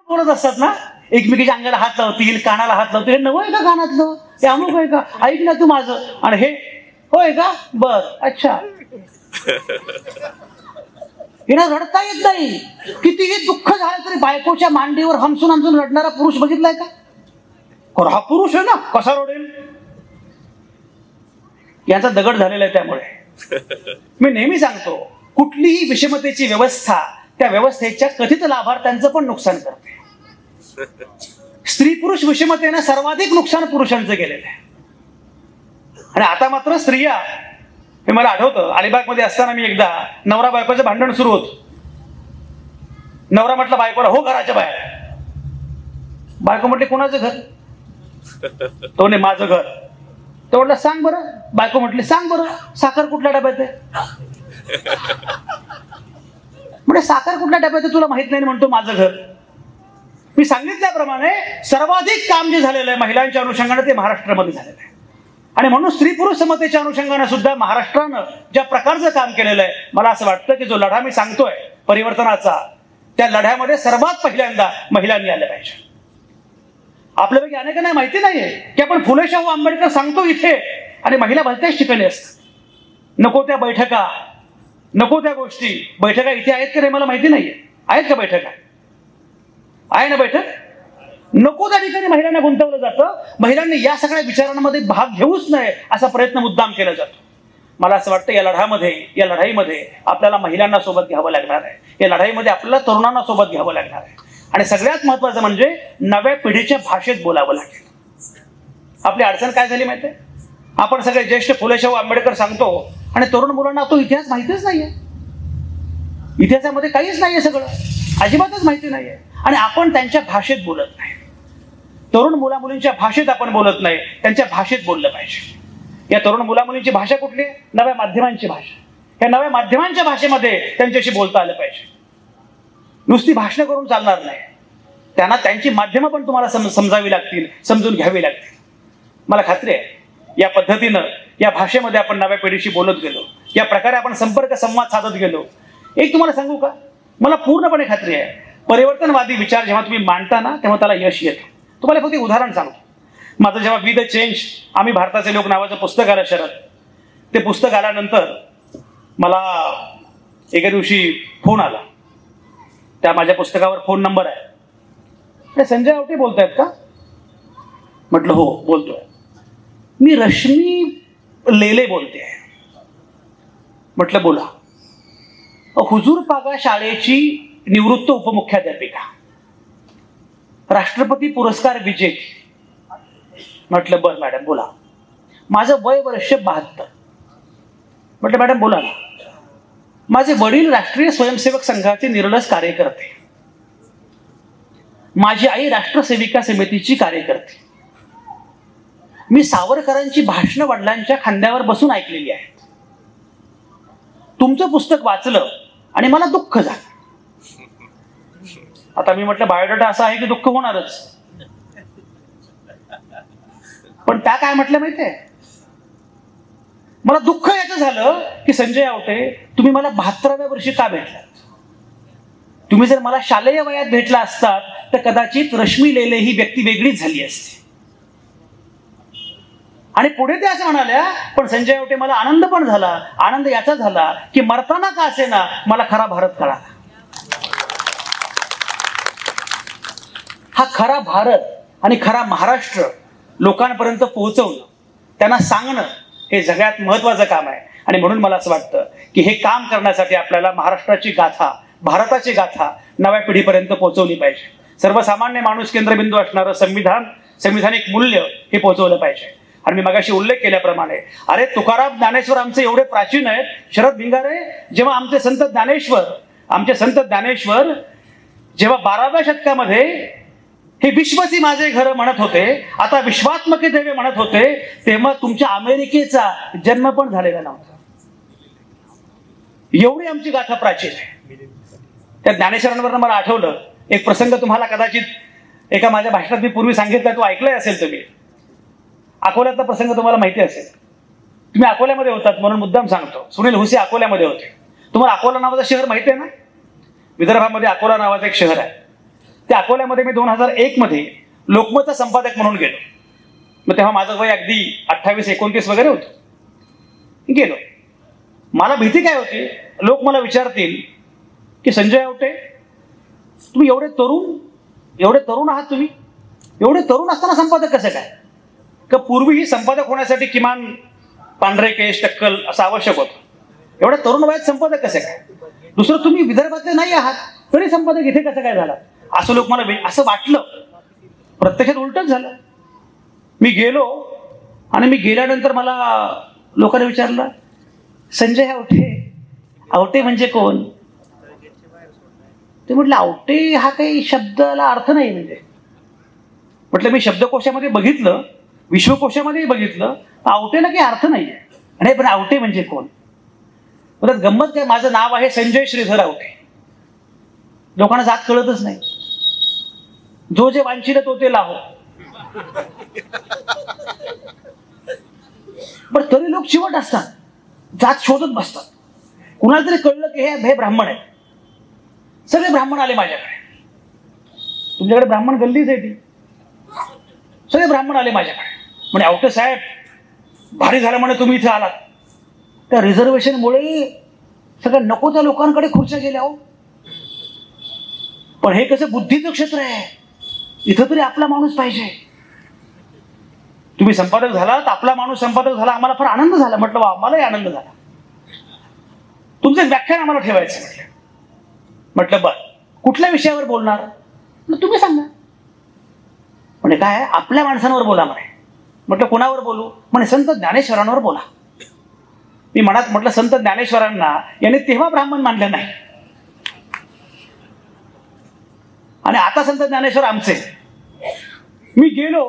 बोलत असतात ना, एकमेकीच्या अंगाला हात लावतील, कानाला हात लावतील. हे नवं आहे का कानातलं? ते अमुक आहे का? ऐक ना तू माझं. आणि हे होय का? बर, अच्छा. हिला रडता येत नाही. कितीही दुःख झालं तरी बायकोच्या मांडीवर हमसून हमसून रडणारा पुरुष बघितलाय का? हा पुरुष आहे ना, कसा रडेल? याचा दगड झालेला आहे. त्यामुळे मी नेहमी सांगतो, कुठलीही विषमतेची व्यवस्था त्या व्यवस्थेच्या कथित लाभार्थ्यांचं पण नुकसान करते. स्त्री पुरुष विषमतेनं सर्वाधिक नुकसान पुरुषांचं केलेलं आहे. आणि आता मात्र स्त्रिया, हे मला आठवतं, अलिबागमध्ये असताना मी एकदा नवरा बायकोचं भांडण सुरू होतं. नवरा म्हटलं बायकोला, हो घराच्या बाहेर. बायको म्हटली, कोणाचं घर? तो नाही, माझं घर. तो म्हटलं, सांग बरं. बायको म्हटली, सांग बरं, साखर कुठल्या डब्यात आहे? म्हणजे साखर कुठल्या डब्यात आहे तुला माहित नाही म्हणतो माझं घर. मी सांगितल्याप्रमाणे सर्वाधिक काम जे झालेलं आहे महिलांच्या अनुषंगाने ते महाराष्ट्रामध्ये झालेलं आहे. आणि म्हणून स्त्री पुरुष समतेच्या अनुषंगाने सुद्धा महाराष्ट्रानं ज्या प्रकारचं काम केलेलं आहे, मला असं वाटतं की जो लढा मी सांगतोय परिवर्तनाचा, त्या लढ्यामध्ये सर्वात पहिल्यांदा महिलांनी आल्या पाहिजे. आपल्यापैकी अनेकांना माहिती नाहीये की आपण फुले शाहू आंबेडकर सांगतो इथे आणि महिला भलत्याच ठिकाणी असतात. नको त्या बैठका, नको त्या गोष्टी. बैठका इथे आहेत का नाही मला माहिती नाहीये. आहेत का बैठका? आहे ना बैठक? नको त्या ठिकाणी महिलांना गुंतवलं जातं. महिलांनी या सगळ्या विचारांमध्ये भाग घेऊच नये असा प्रयत्न मुद्दाम केला जातो. मला असं वाटतं या लढाईमध्ये आपल्याला महिलांना सोबत घ्यावं लागणार आहे. या लढाईमध्ये आपल्याला तरुणांना सोबत घ्यावं लागणार आहे. आणि सगळ्यात महत्वाचं म्हणजे नव्या पिढीच्या भाषेत बोलावं लागेल. आपली अडचण काय झाली माहितीये? आपण सगळे ज्येष्ठ फुले शाहू आंबेडकर सांगतो आणि तरुण मुलांना तो इतिहास माहितीच नाहीये. इतिहासामध्ये काहीच नाहीये, सगळं अजिबातच माहिती नाहीये. आणि आपण त्यांच्या भाषेत बोलत नाही. तरुण मुला मुलींच्या भाषेत आपण बोलत नाही, त्यांच्या भाषेत बोललं पाहिजे. या तरुण मुला मुलींची भाषा कुठली? नव्या माध्यमांची भाषा. या नव्या माध्यमांच्या भाषेमध्ये त्यांच्याशी बोलता आलं पाहिजे. नुसती भाषणं करून चालणार नाही. त्यांना त्यांची माध्यमं पण तुम्हाला समजावी लागतील, समजून घ्यावी लागतील. मला खात्री आहे या पद्धतीनं या भाषेमध्ये आपण नव्या पिढीशी बोलत गेलो, या प्रकारे आपण संपर्क संवाद साधत गेलो. एक तुम्हाला सांगू का, मला पूर्णपणे खात्री आहे परिवर्तनवादी विचार जेव्हा तुम्ही मांडता ना तेव्हा त्याला यश येतं. तुम्हाला फक्त उदाहरण सांगतो. माझं जेव्हा वी द चेंज आम्ही भारताचे लोक नावाचं पुस्तक आलं शरद, ते पुस्तक आल्यानंतर मला एका दिवशी फोन आला. त्या माझ्या पुस्तकावर फोन नंबर आहे. ते संजय आवटे बोलतायत का? म्हटलं हो बोलतोय. मी रश्मी लेले बोलते. म्हटलं बोला. हुजूर पागा शाळेची निवृत्त उपमुख्याध्यापिका, राष्ट्रपती पुरस्कार विजेती. म्हटलं बर मॅडम बोला. माझं वय वर्ष 72. म्हटलं मॅडम बोला ना. माझे वडील राष्ट्रीय स्वयंसेवक संघाचे निरलस कार्यकर्ते, माझी आई राष्ट्रसेविका समितीची कार्यकर्ती. मी सावरकरांची भाषणं वडिलांच्या खांद्यावर बसून ऐकलेली आहेत. तुमचं पुस्तक वाचलं आणि मला दुःख झालं. आता मी म्हटलं बायोडाटा असा आहे की दुःख होणारच. पण त्या काय म्हटलं माहितीये? मला दुःख याचं झालं की संजय आवटे तुम्ही मला 72व्या वर्षी का भेटलात? तुम्ही जर मला शालेय वयात भेटला असतात तर कदाचित रश्मी लेले ही व्यक्ती वेगळीच झाली असती. आणि पुढे ते असं म्हणाल्या, पण संजय आवटे मला आनंद पण झाला. आनंद याचा झाला की मरताना का असेना मला खरा भारत कळाला. हा खरा भारत आणि खरा महाराष्ट्र लोकांपर्यंत पोहोचवणं, त्यांना सांगणं हे सगळ्यात महत्वाचं काम आहे. आणि म्हणून मला असं वाटतं की हे काम करण्यासाठी आपल्याला महाराष्ट्राची गाथा, भारताची गाथा नव्या पिढीपर्यंत पोहोचवली पाहिजे. सर्वसामान्य माणूस केंद्रबिंदू असणारं संविधानिक मूल्य हे पोहोचवलं पाहिजे. आणि मी मगाशी उल्लेख केल्याप्रमाणे अरे तुकाराम ज्ञानेश्वर आमचे एवढे प्राचीन आहेत. शरद भिंगारे जेव्हा आमचे संत ज्ञानेश्वर जेव्हा 12व्या शतकामध्ये हे विश्वसी माझे घर म्हणत होते, आता विश्वात्मके देवे म्हणत होते, तेव्हा तुमच्या अमेरिकेचा जन्म पण झालेला नव्हता. एवढी आमची गाथा प्राचीन आहे. त्या ज्ञानेश्वरांवर मला आठवलं एक प्रसंग. तुम्हाला कदाचित एका माझ्या भाषणात मी पूर्वी सांगितलं, तो ऐकलाय असेल तुम्ही. अकोल्यातला प्रसंग तुम्हाला माहिती असेल. तुम्ही अकोल्यामध्ये होतात म्हणून मुद्दाम सांगतो. सुनील हुसे अकोल्यामध्ये होते. तुम्हाला अकोला नावाचं शहर माहिती आहे ना? विदर्भामध्ये अकोला नावाचं एक शहर आहे. त्या अकोल्यामध्ये मी 2001 मध्ये लोकमतचा संपादक म्हणून गेलो. मग तेव्हा माझं वय अगदी 28-29 वगैरे होतं. गेलो. मला भीती काय होती, लोक मला विचारतील की संजय आवटे तुम्ही एवढे तरुण आहात, तुम्ही एवढे तरुण असताना संपादक कसं काय? का पूर्वीही संपादक होण्यासाठी किमान पांढरे केश टक्कल असं आवश्यक होतं. एवढ्या तरुण वयात संपादक कसे काय? दुसरं तुम्ही विदर्भातले नाही आहात तरी संपादक इथे कसं काय झाला? असं लोक मला असं वाटलं. प्रत्यक्षात उलटच झालं. मी गेलो आणि मी गेल्यानंतर मला लोकांनी विचारलं, संजय आवटे म्हणजे कोण? ते म्हटलं आवटे हा काही शब्दाला अर्थ नाही. म्हणजे म्हटलं मी शब्दकोशामध्ये बघितलं, विश्वकोशामध्येही बघितलं, आवटेला काही अर्थ नाही आहे. आणि पण आवटे म्हणजे कोण? परत गंमत काय, माझं नाव आहे संजय श्रीधर आवटे. लोकांना जात कळतच नाही. जो जे वांछिल तो ते लाहो. पण तरी लोक चिवट असतात, जात शोधत बसतात. कुणाला तरी कळलं की हे ब्राह्मण आहे. सगळे ब्राह्मण आले माझ्याकडे. तुमच्याकडे ब्राह्मण गल्लीच आहे ती. सगळे ब्राह्मण आले माझ्याकडे. म्हणे आवटे साहेब भारी झालं म्हणे तुम्ही इथे आलात. त्या रिझर्वेशनमुळे सगळ्या नको त्या लोकांकडे खुर्च्या गेल्या हो. पण हे कसं बुद्धीचं क्षेत्र आहे, इथं तरी आपला माणूस पाहिजे. तुम्ही संपादक झालात, आपला माणूस संपादक झाला, आम्हाला फार आनंद झाला. म्हटलं वा, आम्हालाही आनंद झाला. तुमचं व्याख्यान आम्हाला ठेवायचं. म्हटलं बर, कुठल्या विषयावर बोलणार? तुम्ही सांगा. म्हणे काय, आपल्या माणसांवर बोला म्हणे. म्हटलं कोणावर बोलू? म्हणे संत ज्ञानेश्वरांवर बोला. मी मनात म्हटलं संत ज्ञानेश्वरांना याने तेव्हा ब्राह्मण मानलं नाही आणि आता संत ज्ञानेश्वर आमचे. मी गेलो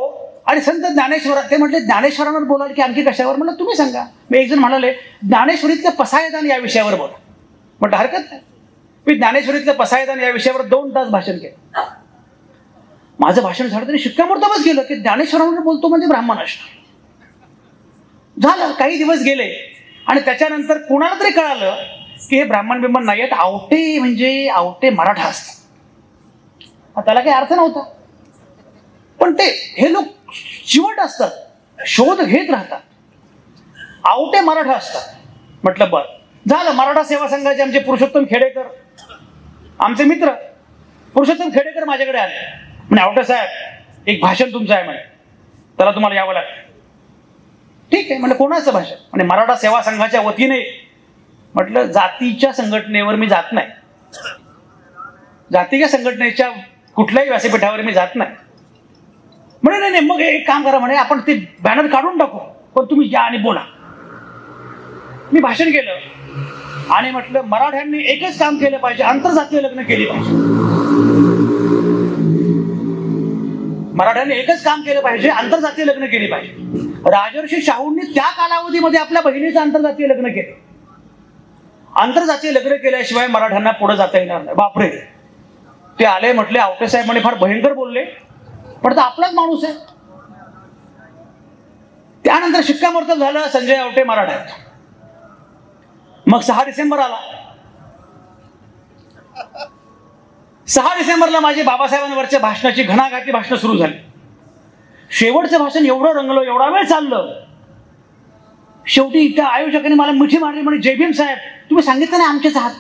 आणि संत ज्ञानेश्वर, ते म्हटले ज्ञानेश्वरांवर बोलाल की आणखी कशावर? म्हटलं तुम्ही सांगा. मी एक जण म्हणाले ज्ञानेश्वरीतलं पसायदान या विषयावर बोला. म्हटलं हरकत नाही. मी ज्ञानेश्वरीतलं पसायदान या विषयावर 2 तास भाषण केलं. माझं भाषण झालं तरी शिक्कामोर्तबच गेलं की ज्ञानेश्वरांवर बोलतो म्हणजे ब्राह्मण असणार. झालं, काही दिवस गेले आणि त्याच्यानंतर कुणाला तरी कळालं की हे ब्राह्मण बिंबन नाही आहेत, आवटे म्हणजे आवटे मराठा असतात. त्याला काही अर्थ नव्हता. पण हे लोक चिवट असतात, शोध घेत राहतात. आवटे मराठा असतात. म्हटलं बर झालं. मराठा सेवा संघाचे आमचे पुरुषोत्तम खेडेकर, आमचे मित्र पुरुषोत्तम खेडेकर माझ्याकडे आले. म्हणे आवटे साहेब एक भाषण तुमचं आहे म्हणे, त्याला तुम्हाला यावं लागतं. ठीक आहे. म्हणजे कोणाचं भाषण? म्हणजे मराठा सेवा संघाच्या वतीने. म्हटलं जातीच्या संघटनेवर मी जात नाही, जातीच्या संघटनेच्या कुठल्याही व्यासपीठावर मी जात नाही. म्हणे नाही, मग एक काम करा म्हणे, आपण ते बॅनर काढून टाकू, पण तुम्ही या आणि बोला. मी भाषण केलं आणि म्हटलं मराठ्यांनी एकच काम केलं पाहिजे, आंतरजातीय लग्न केली पाहिजे. मराठ्यांनी एकच काम केलं पाहिजे, आंतरजातीय लग्न केली पाहिजे. राजर्षी शाहूंनी त्या कालावधीमध्ये आपल्या बहिणीचं आंतरजातीय लग्न केलं. आंतरजातीय लग्न केल्याशिवाय मराठ्यांना पुढे जाता येणार नाही. बापरे. ते आले, म्हटले आवटे साहेब म्हणे फार भयंकर बोलले, पण तो आपलाच माणूस आहे. त्यानंतर शिक्कामोर्तब झालं, संजय आवटे मराठा. मग 6 डिसेंबर आला. 6 डिसेंबरला माझी बाबासाहेबांवरच्या भाषणाची घणाघाती भाषणं सुरू झाली. शेवटचं भाषण एवढं रंगलं, एवढा वेळ चाललं. शेवटी त्या आयोजकांनी मला मिठी मारली. म्हणे जय भीम साहेब, तुम्ही सांगितलं नाही आमचेच आहात.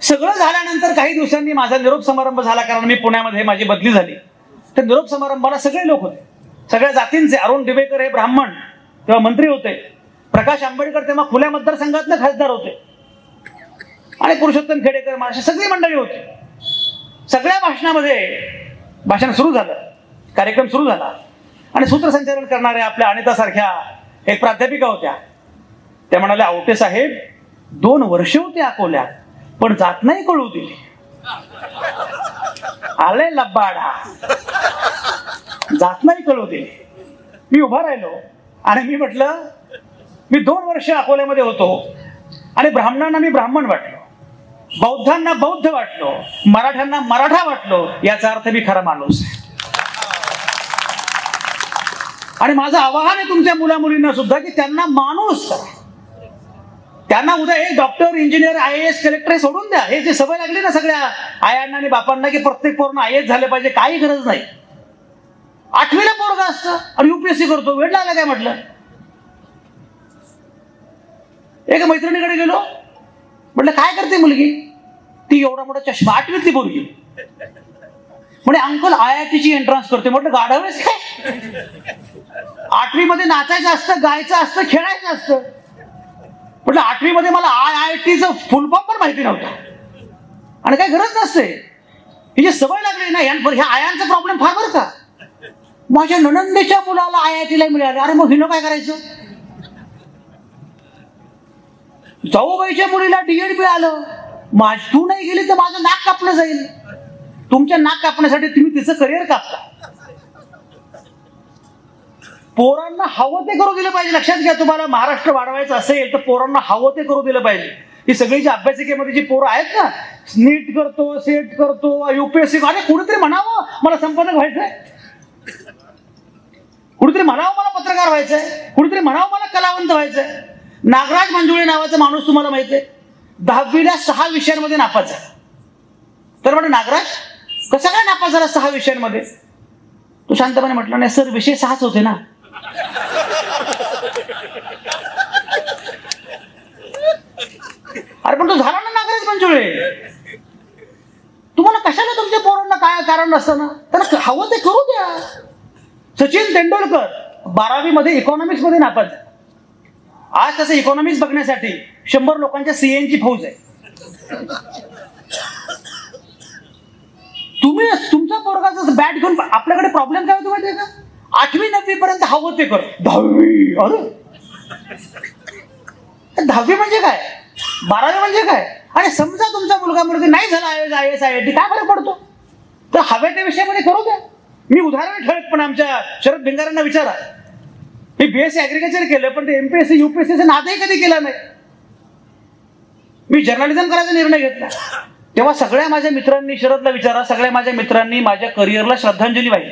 सगळं झाल्यानंतर काही दिवसांनी माझा निरोप समारंभ झाला, कारण मी पुण्यामध्ये माझी बदली झाली. तर निरोप समारंभाला सगळे लोक होते, सगळ्या जातींचे. अरुण डिबेकर हे ब्राह्मण, तेव्हा मंत्री होते. प्रकाश आंबेडकर तेव्हा खुल्या मतदारसंघातनं खासदार होते. आणि पुरुषोत्तम खेडेकर, अशी सगळी मंडळी होती. सगळ्या भाषणामध्ये भाषण सुरू झालं, कार्यक्रम सुरू झाला. आणि सूत्रसंचालन करणाऱ्या आपल्या अनितासारख्या एक प्राध्यापिका होत्या. त्या म्हणाल्या आवटे साहेब 2 वर्ष होते अकोल्यात, पण जात नाही कळू दिली. आले लब्बाडा, जात नाही कळू दिली. मी उभा राहिलो आणि मी म्हटलं मी 2 वर्ष अकोल्यामध्ये होतो आणि ब्राह्मणांना मी ब्राह्मण वाटलो, बौद्धांना बौद्ध वाटलो, मराठ्यांना मराठा वाटलो. याचा अर्थ मी खरा माणूस आहे. आणि माझं आवाहन आहे तुमच्या मुला मुलींना सुद्धा की त्यांना माणूस करा. त्यांना उद्या एक डॉक्टर, इंजिनियर, IAS, कलेक्टर हे सोडून द्या. हे जे सवय लागली ना सगळ्या आयांना आणि बापांना की प्रत्येक पोरांना IAS झाले पाहिजे, काही गरज नाही. 8वीला पोरगा असतं आणि UPSC करतो, वेळ लागला काय म्हटलं. एका मैत्रिणीकडे गेलो, म्हटलं काय करते मुलगी, ती एवढा मोठा चष्मा, 8वीतली पोरगी. म्हणजे अंकल IIT एंट्रन्स करते. म्हटलं गाढवेस काय, 8वी मध्ये नाचायचं असतं, गायचं असतं, खेळायचं असतं. म्हटलं 8वी मध्ये मला IITचं फुल फॉर्म पण माहिती नव्हतं आणि काही गरज नसते. ही जी सवय लागली ना ह्या आयांचा प्रॉब्लेम फार बरं का. माझ्या नणंदेच्या मुलाला IITला मिळाले, अरे मग हिनं काय करायचं. जाऊबाईच्या मुलीला DED मिळालं, तू नाही गेली तर माझं नाक कापलं जाईल. तुमच्या नाक कापण्यासाठी तुम्ही तिचं करिअर कापता. पोरांना हवं ते करू दिलं पाहिजे. लक्षात घ्या, तुम्हाला महाराष्ट्र वाढवायचं असेल तर पोरांना हवं ते करू दिलं पाहिजे. ही सगळी जी अभ्यासिकेमध्ये जी पोरं आहेत ना, नीट करतो, सेट करतो, UPSC, अरे कुणीतरी म्हणावं मला संपादक व्हायचंय, कुणीतरी म्हणावं मला पत्रकार व्हायचंय, कुणीतरी म्हणावं मला कलावंत व्हायचंय. नागराज मंजुळे नावाचा माणूस तुम्हाला माहिती आहे, 10वीला 6 विषयांमध्ये नापास झाला. तर म्हणजे नागराज कसा काय नापास झाला 6 विषयांमध्ये. तो शांतपणे म्हटला, नाही सर विषय 6च होते ना. अरे पण तो झाला ना नागराज मंजुळे. तुम्हाला कशाला तुमच्या पोरांना काय कारण नसतं ना, त्यांना हवं ते करू द्या. सचिन तेंडुलकर 12वी मध्ये इकॉनॉमिक्स मध्ये नापास झाला. आज तसं इकॉनॉमिक्स बघण्यासाठी 100 लोकांच्या CAची फौज आहे. तुम्ही तुमचा पोरगा जसं बॅट घेऊन, आपल्याकडे प्रॉब्लेम काय होतो माहितीये का, 8वी 9वी पर्यंत हवं ते कर. 10वी, अरे 10वी म्हणजे काय, 12वी म्हणजे काय. आणि समजा तुमचा मुलगा मुलगी नाही झाला IAS IIT, काय फरक पडतो. तर हव्या त्या विषयामध्ये करू द्या. मी उदाहरण ठळकपणे आमच्या शरद भिंगारांना विचारा. मी BSc ऍग्रिकल्चर केलं, पण ते MPSC UPSC नादही कधी केला नाही. मी जर्नलिझम करायचा निर्णय घेतला तेव्हा सगळ्या माझ्या मित्रांनी, शरदला विचारा, सगळ्या माझ्या मित्रांनी माझ्या करिअरला श्रद्धांजली वाहिली.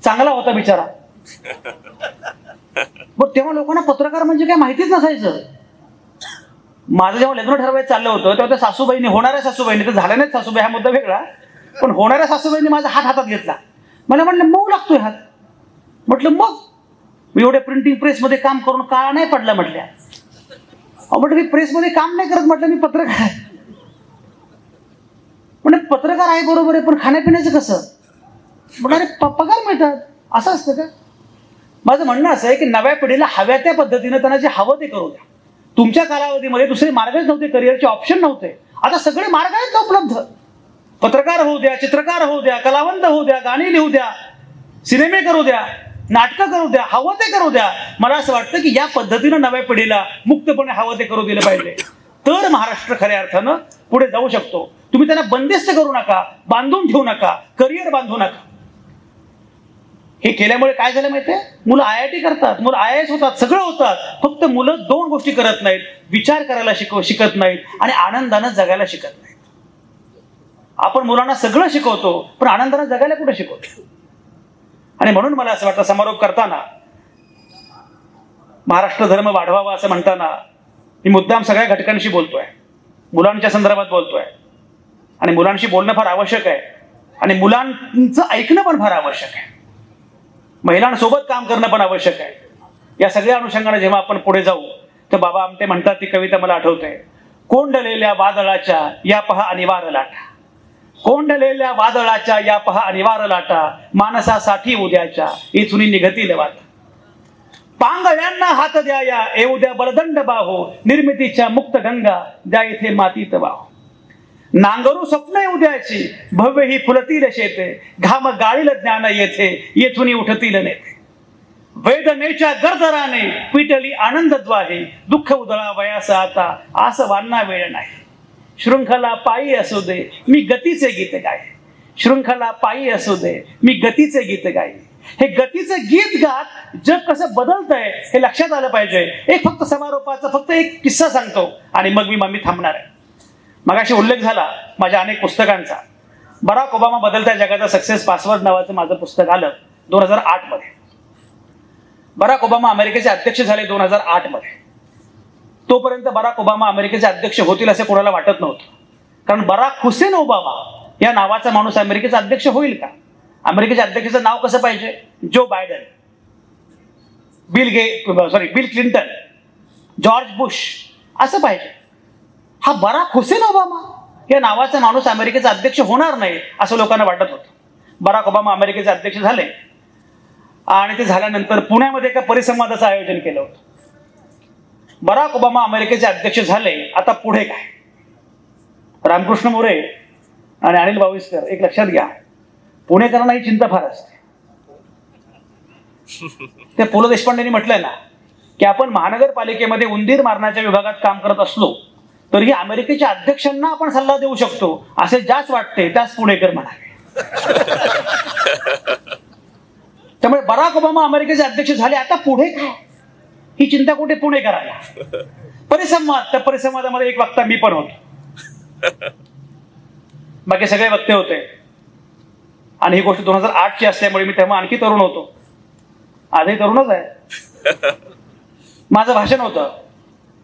चांगला होता बिचारा. पण तेव्हा लोकांना पत्रकार म्हणजे काय माहितीच नसायचं. माझं जेव्हा लग्न ठरवायचं चाललं होतं तेव्हा त्या सासूबाईंनी, होणाऱ्या सासूबाईंनी, तर झाल्या नाहीत सासूबाई, हा मुद्दा वेगळा, पण होणाऱ्या सासूबाईंनी माझा हातात घेतला. मला म्हटलं मऊ लागतोय हात. म्हटलं मग मी एवढ्या प्रिंटिंग प्रेसमध्ये काम करून काळा नाही पडला. म्हटल्या म्हटलं मी प्रेसमध्ये काम नाही करत, म्हटलं मी पत्रकार आहे. म्हणजे पत्रकार आहे बरोबर आहे, पण खाण्यापिण्याचं कसं. म्हटलं अरे पगार मिळतात, असं असतं का. माझं म्हणणं असं आहे की नव्या पिढीला हव्या त्या पद्धतीनं त्यांना जे हवं ते करू द्या. तुमच्या कालावधीमध्ये दुसरे मार्गच नव्हते, करिअरचे ऑप्शन नव्हते. आता सगळे मार्ग आहेत ना उपलब्ध. पत्रकार होऊ द्या, चित्रकार होऊ द्या, कलावंत होऊ द्या, गाणी लिहू द्या, सिनेमे करू द्या, नाटकं करू द्या, हवं ते करू द्या. मला असं वाटतं की या पद्धतीनं नव्या पिढीला मुक्तपणे हवं ते करू दिलं पाहिजे, तर महाराष्ट्र खऱ्या अर्थानं पुढे जाऊ शकतो. तुम्ही त्यांना बंदिस्त करू नका, बांधून ठेवू नका, करिअर बांधू नका. हे केल्यामुळे काय झालं माहितीये, मुलं IIT करतात, मुलं IAS होतात, सगळं होतात. फक्त मुलं 2 गोष्टी करत नाहीत, विचार करायला शिकत नाहीत आणि आनंदानं जगायला शिकत नाहीत. आपण मुलांना सगळं शिकवतो, पण आनंदानं जगायला कुठे शिकवतो. आणि म्हणून मला असं वाटतं, समारोप करताना महाराष्ट्र धर्म वाढवावा असं म्हणताना मी मुद्दाम सगळ्या घटकांशी बोलतोय, मुलांच्या संदर्भात बोलतोय. आणि मुलांशी बोलणं फार आवश्यक आहे आणि मुलांचं ऐकणं पण फार आवश्यक आहे. महिलांसोबत काम करणं पण आवश्यक आहे. या सगळ्या अनुषंगाने जेव्हा आपण पुढे जाऊ तर बाबा आमटे म्हणतात, ती कविता मला आठवते, कोंडलेल्या वादळाच्या या पहा अनिवार्य लाटा, कोंडलेल्या वादळाच्या या पहा अनिवार्य लाटा, माणसासाठी उद्याच्या इथून निघतील वाटा. पांगळ्यांना हात द्या या, येऊ द्या बळदंड बाहो, निर्मितीच्या मुक्त गंगा द्या इथे मातीत वाहो. नांगरू स्वप्न उद्याची, भव्य ही फुलतील शेते, घाम गाळील ज्ञान येथे, येथून उठतील नेते. वेदनेच्या गरदराने पिटली आनंद द्वाहे, दुःख उधळा वयास आता, आस वाढना वेळ नाही. शृंखला पायी असू दे मी गतीचे गीत गाय, शृंखला पायी असू दे मी गतीचे गीत गाय. हे गतीचं गीत गात जग कसं बदलतंय हे लक्षात आलं पाहिजे. एक फक्त समारोपाचा फक्त एक किस्सा सांगतो आणि मग मी थांबणार आहे. मगाशी उल्लेख झाला माझ्या अनेक पुस्तकांचा. बराक ओबामा बदलत्या जगाचा सक्सेस पासवर्ड नावाचं माझं पुस्तक आलं 2008 मध्ये. बराक ओबामा अमेरिकेचे अध्यक्ष झाले 2008 मध्ये. तोपर्यंत बराक ओबामा अमेरिकेचे अध्यक्ष होतील असे कोणाला वाटत नव्हतं. कारण बराक हुसेन ओबामा या नावाचा माणूस अमेरिकेचा अध्यक्ष होईल का? अमेरिकेच्या अध्यक्षाचं नाव कसं पाहिजे? Joe Biden, bill Clinton, George Bush असं पाहिजे. हा बराक हुसेन ओबामा या नावाचा माणूस अमेरिकेचा अध्यक्ष होणार नाही असं लोकांना वाटत होतं. बराक ओबामा अमेरिकेचे अध्यक्ष झाले आणि ते झाल्यानंतर पुण्यामध्ये एका परिसंवादाचं आयोजन केलं होतं. बराक ओबामा अमेरिकेचे अध्यक्ष झाले, आता पुढे काय? रामकृष्ण मोरे आणि अनिल बाविस्कर एक लक्षात घ्या, पुणेकरांना ही चिंता फार असते. ते पु ल देशपांडेंनी म्हटलंय ना की आपण महानगरपालिकेमध्ये उंदीर मारण्याच्या विभागात काम करत असलो तरीही अमेरिकेच्या अध्यक्षांना आपण सल्ला देऊ शकतो असे ज्याच वाटते त्याच पुणेकर म्हणाले. त्यामुळे बराक ओबामा अमेरिकेचे अध्यक्ष झाले, आता पुढे काय ही चिंता कुठे पुणेकरांना. परिसंवाद, त्या परिसंवादामध्ये एक वक्ता मी पण होतो, बाकी सगळे वक्ते होते. आणि ही गोष्ट 2008 ची असल्यामुळे मी तेव्हा आणखी तरुण होतो, आजही तरुणच आहे. माझं भाषण होतं,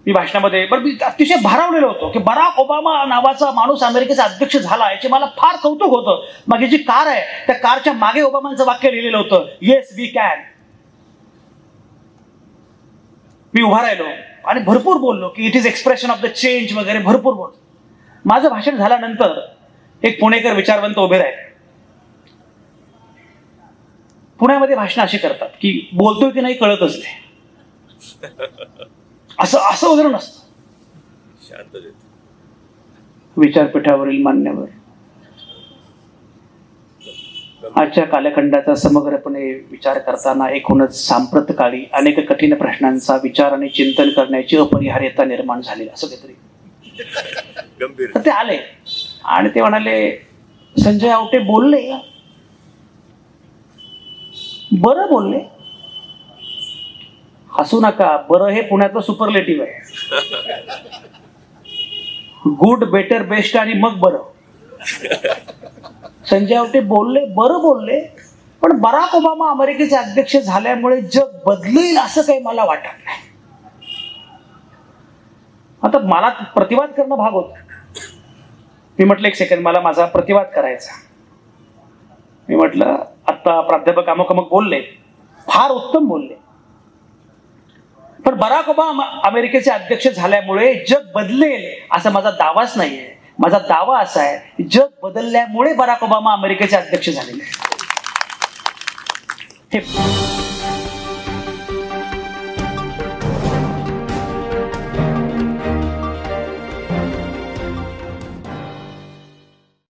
मी भाषणामध्ये मी अतिशय भारावलेलो होतो की बराक ओबामा नावाचा माणूस अमेरिकेचा अध्यक्ष झाला याचे मला फार कौतुक होतं. मग जी कार आहे त्या कारच्या मागे ओबामांचं वाक्य लिहिलेलं होतं, येस वी कॅन. मी उभा राहिलो आणि भरपूर बोललो की it is expression of the change वगैरे भरपूर बोललो. माझं भाषण झाल्यानंतर एक पुणेकर विचारवंत उभे राहिले. पुण्यामध्ये भाषण अशी करतात की बोलतोय की नाही कळतच नाही, असं वगैरे नसतं. विचारपीठावरील मान्यवर, आजच्या कालखंडाचा समग्रपणे विचार करताना एकूणच सांप्रतकाळी अनेक कठीण प्रश्नांचा विचार आणि चिंतन करण्याची अपरिहार्यता निर्माण झाली असं काहीतरी. तर ते आले आणि ते म्हणाले, संजय आवटे बोलले, बरं बोलले. हसू नका, बरं हे पुण्यातलं सुपरलेटिव्ह आहे. गुड, बेटर, बेस्ट आणि मग बरं. संजय आवटे बोलले, बरं बोलले, पण बराक ओबामा अमेरिकेचे अध्यक्ष झाल्यामुळे जग बदलेल असं काही मला वाटत नाही. आता मला प्रतिवाद करणं भाग होत. मी म्हटलं, एक सेकंड, मला माझा प्रतिवाद करायचा. मी म्हटलं, आता प्राध्यापक अमुक अमुक बोलले, फार उत्तम बोलले, पण बराक ओबामा अमेरिकेचे अध्यक्ष झाल्यामुळे जग बदलेल असा माझा दावाच नाहीये. माझा दावा असा आहे, जग बदलल्यामुळे बराक ओबामा अमेरिकेचे अध्यक्ष झालेले. हे